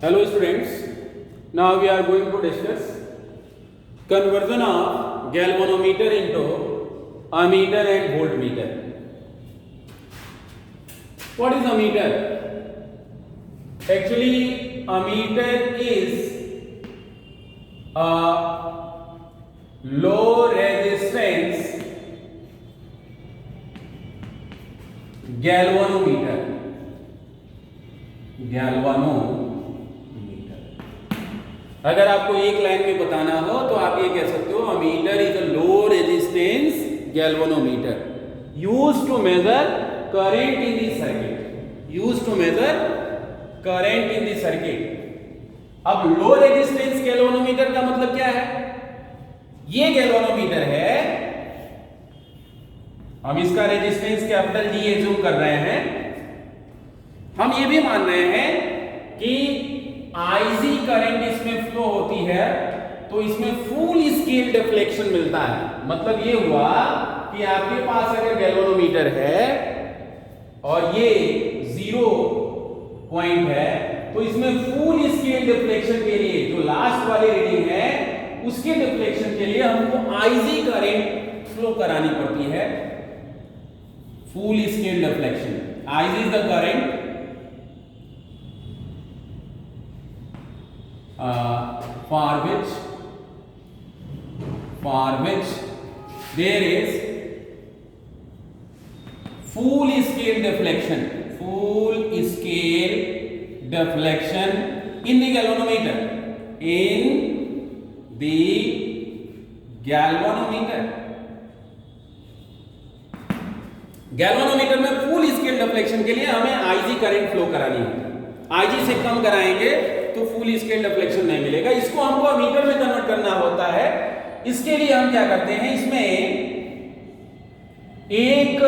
Hello students, now we are going to discuss conversion of galvanometer into ammeter and voltmeter. What is ammeter? Actually, ammeter is a low resistance galvanometer. अगर आपको एक line में बताना हो तो आप ये कह सकते हो ammeter is a low resistance galvanometer used to measure current in the circuit. अब लो रेजिस्टेंस गैल्वेनोमीटर का मतलब क्या है? ये गैल्वेनोमीटर है, हम इसका रेजिस्टेंस कैपिटल जी एज्यूम कर रहे हैं। हम ये भी मान रहे हैं कि IG करंट इसमें फ्लो होती है तो इसमें फुल स्केल डिफ्लेक्शन मिलता है। मतलब ये हुआ कि आपके पास अगर गैल्वेनोमीटर है और ये 0 पॉइंट है तो इसमें फुल स्केल डिफ्लेक्शन के लिए जो लास्ट वाली रीडिंग है उसके डिफ्लेक्शन के लिए हमको IG करंट फ्लो करानी पड़ती है। Full scale deflection, IG is the current for which there is full scale deflection in the galvanometer, galvanometer में फुल स्केल डिफ्लेक्शन के लिए हमें IG करंट फ्लो करानी है। IG से कम कराएंगे तो फुल स्केल डिफ्लेक्शन नहीं मिलेगा। इसको हमको अमीटर में कन्वर्ट करना होता है। इसके लिए हम क्या करते हैं, इसमें एक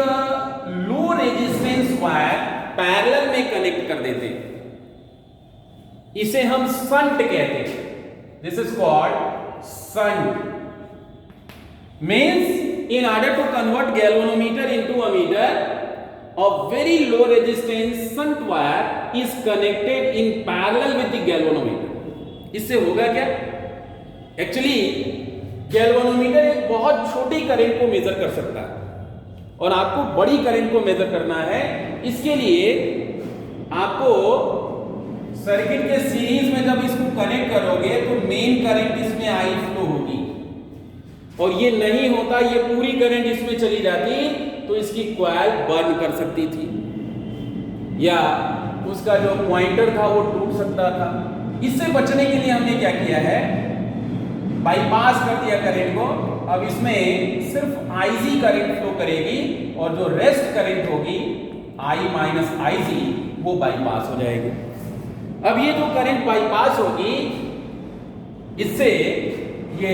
लो रेजिस्टेंस वायर पैरेलल में कनेक्ट कर देते हैं। इसे हम शंट कहते हैं। This is called shunt. Means in order to convert galvanometer into ammeter, a very low resistance shunt wire is connected in parallel with the galvanometer. इससे होगा क्या? एक्चुअली गैल्वेनोमीटर एक बहुत छोटी करंट को मेजर कर सकता है और आपको बड़ी करंट को मेजर करना है। इसके लिए आपको सर्किट के सीरीज में जब इसको कनेक्ट करोगे तो मेन करंट इसमें आई फ्लो होगी और ये नहीं होता, ये पूरी करंट इसमें चली जाती तो इसकी कॉइल बर्न कर सकती थी या उसका जो पॉइंटर था वो टूट सकता था। इससे बचने के लिए हमने क्या किया है, बाईपास कर दिया करंट को। अब इसमें सिर्फ IG करंट फ्लो करेगी और जो रेस्ट करंट होगी I माइनस IG वो बाईपास हो जाएगी। अब ये जो करंट बाईपास होगी इससे ये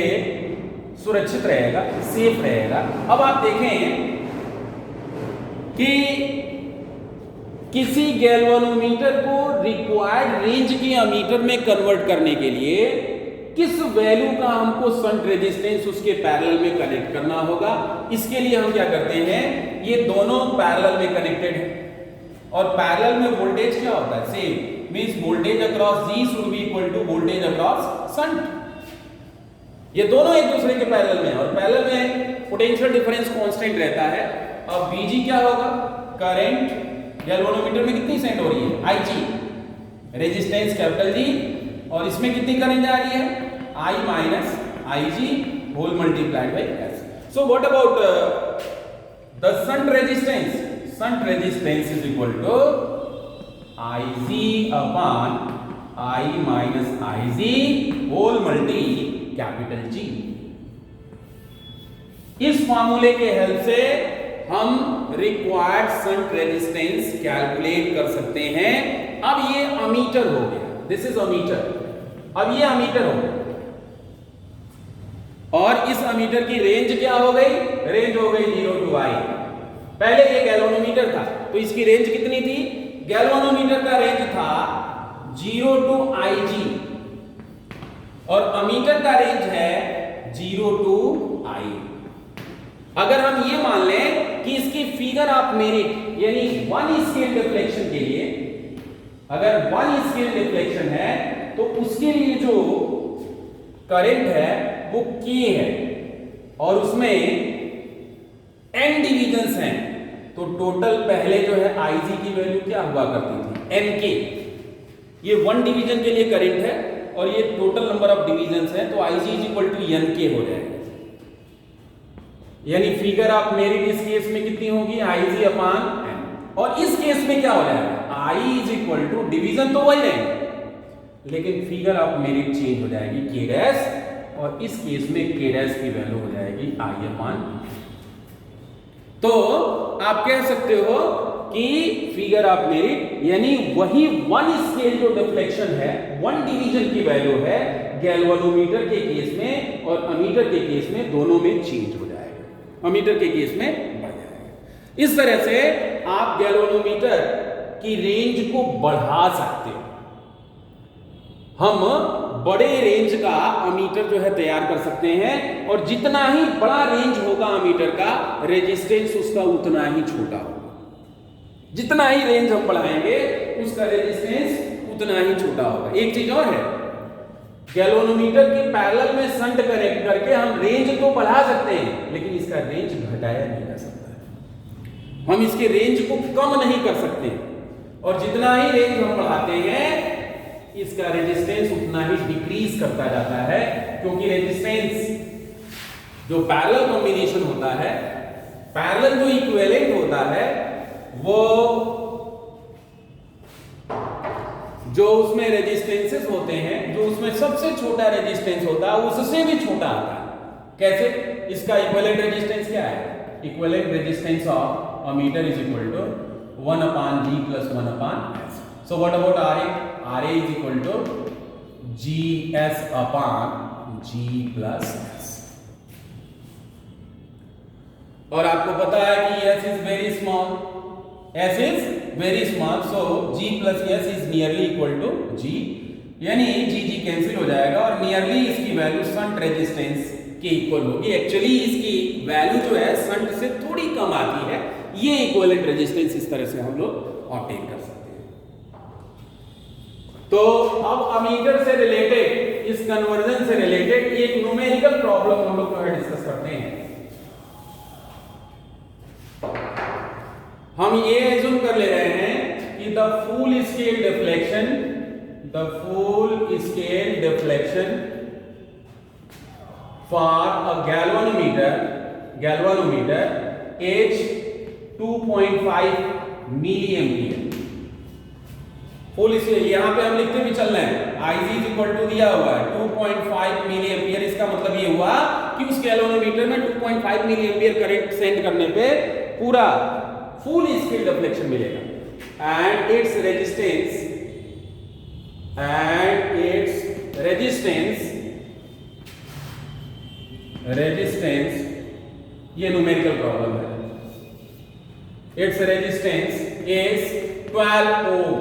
सुरक्षित रहेगा, सेफ रहेगा। अब आप देखें कि किसी गैल्वेनोमीटर को रिक्वायर्ड रेंज के अमीटर में कन्वर्ट करने के लिए किस वैल्यू का हमको शंट रेजिस्टेंस उसके पैरेलल में कनेक्ट करना होगा। इसके लिए हम क्या करते हैं, ये दोनों पैरेलल में कनेक्टेड है और पैरेलल में वोल्टेज क्या होता है, same. Means voltage across G should be equal to voltage across shunt. ये दोनों एक दूसरे के पैरेलल में और पैरेलल में पोटेंशियल डिफरेंस कांस्टेंट रहता है। अब VG क्या होगा, करंट गैल्वेनोमीटर में कितनी सेंड हो रही है, IG, रेजिस्टेंस कैपिटल G, और इसमें कितनी करंट जा रही है, I minus IG whole multiplied by S। So what about the shunt resistance? Shunt resistance is equal to IG upon I minus IG whole multi capital G। इस फार्मूले के help से हम रिक्वायर्ड शंट रेजिस्टेंस कैलकुलेट कर सकते हैं। अब ये अमीटर हो गया, दिस इज अमीटर। अब ये अमीटर हो गया और इस अमीटर की रेंज क्या हो गई, रेंज हो गई 0 to I। पहले ये गैल्वेनोमीटर था तो इसकी रेंज कितनी थी, गैल्वेनोमीटर का रेंज था 0 to IG और अमीटर का रेंज है 0 to I। अगर हम ये मान लें कि इसकी फिगर ऑफ मेरिट यानी वन स्केल डिफ्लेक्शन के लिए अगर वन स्केल डिफ्लेक्शन है तो उसके लिए जो करंट है वो K है और उसमें n डिवीजन्स हैं, तो टोटल पहले जो है Ig की वैल्यू क्या हुआ करती थी, Nk। ये वन डिवीजन के लिए करंट है और ये टोटल नंबर ऑफ डिवीजन्स हैं, तो Ig is equal to Nk हो जाएगा। यानी फिगर ऑफ मेरिट इस केस में कितनी होगी, Ig अपॉन N। और इस केस में क्या हो जाएगा, I is equal to, division तो वही रहेंगे लेकिन फिगर ऑफ मेरिट चेंज हो जाएगी K डैश, और इस केस में K डैश की वैल्यू हो जाएगी I अपॉन। तो आप कह सकते हो कि फिगर ऑफ मेरिट यानी वही वन स्केल जो डिफ्लेक्शन है, वन डिवीजन की वैल्यू है गैल्वेनोमीटर के केस में और अमीटर के केस में, दोनों में चेंज हो जाएगा, अमीटर के केस में बढ़ जाएगा। इस तरह से आप गैल्वेनोमीटर की रेंज को बढ़ा सकते हो। हम बड़े रेंज का अमीटर जो है तैयार कर सकते हैं और जितना ही बड़ा रेंज होगा अमीटर का, रेजिस्टेंस उसका उतना ही छोटा होगा। जितना ही रेंज हम बढ़ाएंगे उसका रेजिस्टेंस उतना ही छोटा होगा। एक चीज और है, गैल्वेनोमीटर के पैरेलल में शंट कनेक्ट करके हम रेंज तो बढ़ा सकते हैं लेकिन इसका रेंज घटाया नहीं जा सकता। हम इसके रेंज को कम नहीं कर सकते और जितना ही रेंज हम बढ़ाते हैं इसका रेजिस्टेंस उतना ही डिक्रीज करता जाता है, क्योंकि रेजिस्टेंस जो पैरेलल कॉम्बिनेशन होता है, पैरेलल जो इक्विवेलेंट होता है, वो जो उसमें रेजिस्टेंसेस होते हैं, जो उसमें सबसे छोटा रेजिस्टेंस होता है उससे भी छोटा आता है। कैसे? इसका इक्विवेलेंट रेजिस्टेंस क्या है, equivalent resistance of ammeter is equal to 1 upon G plus 1 upon S. So what about RA? RA is equal to GS upon G plus S. और आपको पता है कि S is very small. S is very small, so G plus S is nearly equal to G. यानी G cancel हो जाएगा और nearly इसकी वैल्यू शंट रेजिस्टेंस के इक्वल होगी। एक्चुअली इसकी वैल्यू जो है शंट से थोड़ी कम आती है। ये इक्विवेलेंट रेजिस्टेंस इस तरह से हम लोग ऑब्टेन कर सकते हैं। तो अब अमीटर से रिलेटेड, इस कन्वर्जन से रिलेटेड एक न्यूमेरिकल प्रॉब्लम हम लोग जो है डिस्कस करते हैं। हम ये एज्यूम कर ले रहे हैं कि the full scale deflection for a galvanometer as 2.5 milliampere. Full scale यहां पे हम लिखते भी चल रहे हैं, Ig इज इक्वल टू दिया हुआ है 2.5 मिली एम्पियर। इसका मतलब ये हुआ कि उस गैल्वेनोमीटर में 2.5 मिली एम्पियर करंट सेंड करने पे पूरा फुल स्केल डिफ्लेक्शन मिलेगा एंड इट्स रेजिस्टेंस ये न्यूमेरिकल प्रॉब्लम है। इट्स रेजिस्टेंस इज 12 ओम।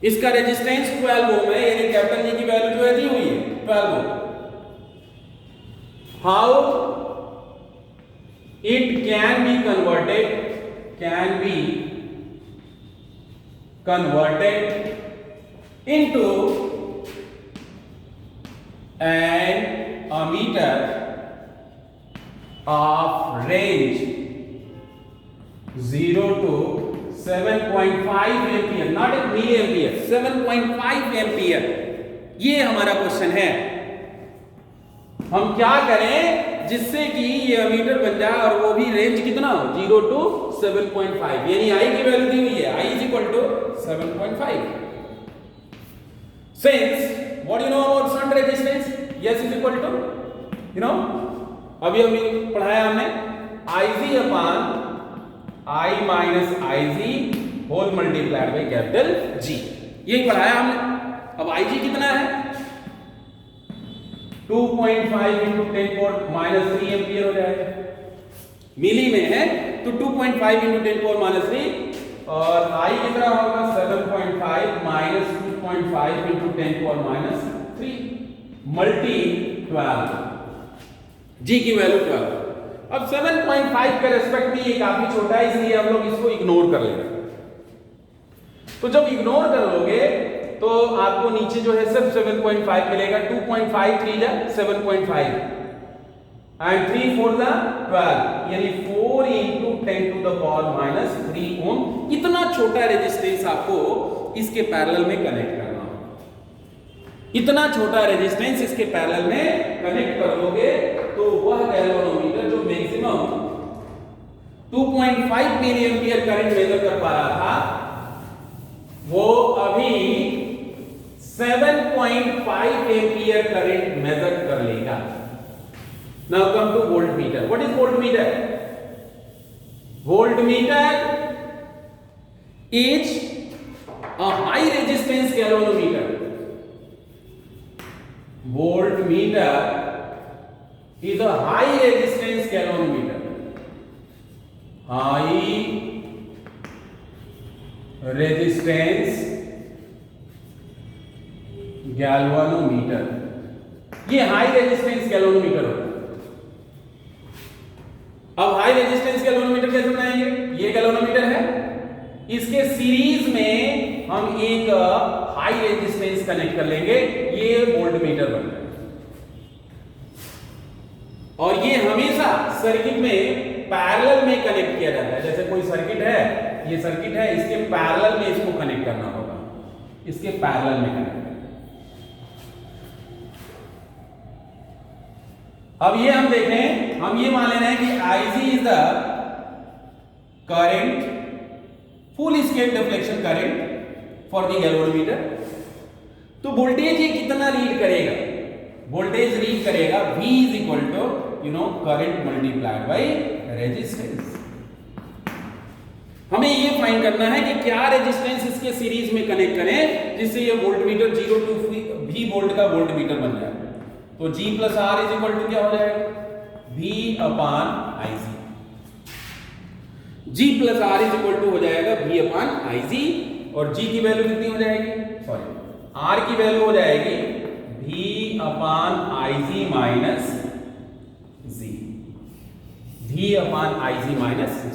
इसका रेजिस्टेंस 12 ओम है, यानी कैपिटल जी की वैल्यू जो है दी हुई है 12 ohm. How it can be converted into an ammeter of range 0 to 7.5 ampere, not a milli ampere, 7.5 ampere. ये हमारा क्वेश्चन है। हम क्या करें जिससे कि ये अमीटर बन जाए और वो भी रेंज कितना हो, 0 to 7.5, यानी I की वैल्यू दी हुई है, I is equal to 7.5। Since what do you know about shunt resistance? S is equal to, you know, अभी हमने पढ़ाया हमने Ig upon I minus Ig whole multiplied by capital G, यही पढ़ाया हमने। अब Ig कितना है, 2.5 into 10 power minus 3 एम्पियर हो जाएगा। मिली में है तो 2.5 into 10 power minus 3 और I कितना होगा 7.5 minus 2.5 into 10 power minus 3 multi 12, G की वैल्यू 12। अब 7.5 के रेस्पेक्ट में ये काफी छोटा है, इसलिए हम लोग इसको इग्नोर कर लेंगे। तो जब इग्नोर कर लोगे तो आपको नीचे जो है सिर्फ 7.5 मिलेगा। 2.5 3 जा 7.5 एंड 3 4 जा 12, यानी 4 into 10 to the power minus 3 ओम। इतना छोटा रेजिस्टेंस आपको इसके पैरेलल में कनेक्ट करना होगा। इतना छोटा रेजिस्टेंस इसके पैरेलल में कनेक्ट कर लोगे तो वह गैल्वेनोमीटर जो maximum 2.5 milliampere current measure कर पा रहा था वो अभी 7.5 एम्पियर करंट मेजर कर लेगा। Now come to voltmeter. What is voltmeter? Voltmeter is a high resistance galvanometer. Voltmeter is a high resistance galvanometer. High resistance galvanometer. ये हाई रेजिस्टेंस गैल्वेनोमीटर होता है। अब हाई रेजिस्टेंस गैल्वेनोमीटर कैसे बनाएंगे? ये galvanometer है, इसके सीरीज में हम एक हाई रेजिस्टेंस कनेक्ट कर लेंगे, ये वोल्टमीटर बन रहा है। और ये हमेशा सर्किट में पैरेलल में कनेक्ट किया जाता है। जैसे कोई सर्किट है, ये सर्किट है, इसके पैरेलल में इसको कनेक्ट करना होगा, इसके पैरेलल में कनेक्ट करना। अब ये हम देखें, हम ये मान ले रहे हैं कि IC is the current, full scale deflection current for the galvanometer. तो वोल्टेज ये कितना रीड करेगा? वोल्टेज रीड करेगा V is equal to current multiplied by resistance. हमें ये फाइंड करना है कि क्या रेजिस्टेंस इसके सीरीज में कनेक्ट करें जिससे ये वोल्टमीटर 0 to V वोल्ट का वोल्टमीटर बन जाए। तो G plus R is equal to क्या हो जाएगा? V upon IC। G plus R is equal to हो जाएगा V अपॉन IC, और G की वैल्यू कितनी हो जाएगी? सॉरी, R की वैल्यू हो जाएगी V upon IC minus G। V upon IC minus G,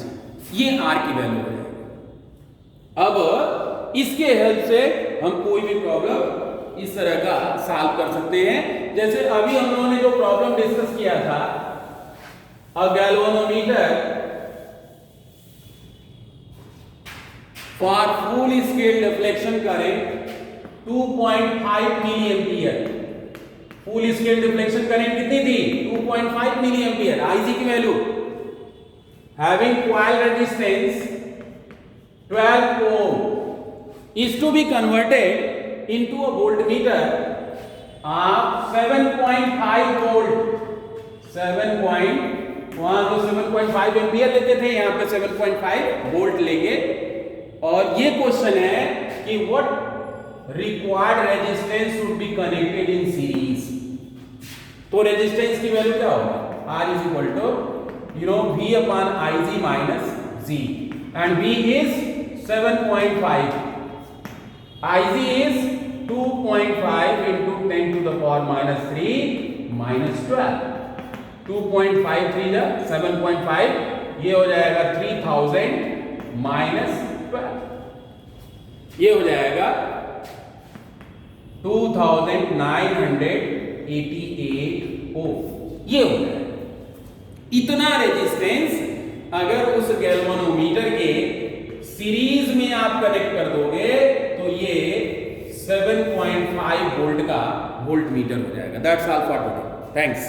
ये R की वैल्यू हो जाएगी। अब इसके हेल्प से हम कोई भी प्रॉब्लम इस तरह का सॉल्व कर सकते हैं। जैसे अभी हम लोगों ने जो प्रॉब्लम डिस्कस किया था, a galvanometer for full scale deflection current 2.5 milliampere. Full scale deflection current कितनी थी? 2.5 मिली एम्पियर। IC की value having coil resistance 12 ohm is to be converted into a voltmeter of 7.5 volt। 7.5 ampere लेते थे, यहां पे 7.5 volt लेंगे। और ये क्वेश्चन है कि what required resistance should be connected in series. तो रेजिस्टेंस की वैल्यू क्या होगा? R is equal to V upon IC minus G, and V is 7.5, IC is 2.5 into 10 to the power minus 3 minus 12। 2.5 3 जा 7.5, ये हो जाएगा 3000 माइनस 12, ये हो जाएगा 2988 ओम। ये हो जाएगा। इतना रेजिस्टेंस अगर उस गैल्वेनोमीटर के सीरीज में आप कनेक्ट कर दोगे तो ये 7.5 वोल्ट का वोल्टमीटर हो जाएगा। That's all for today. Thanks.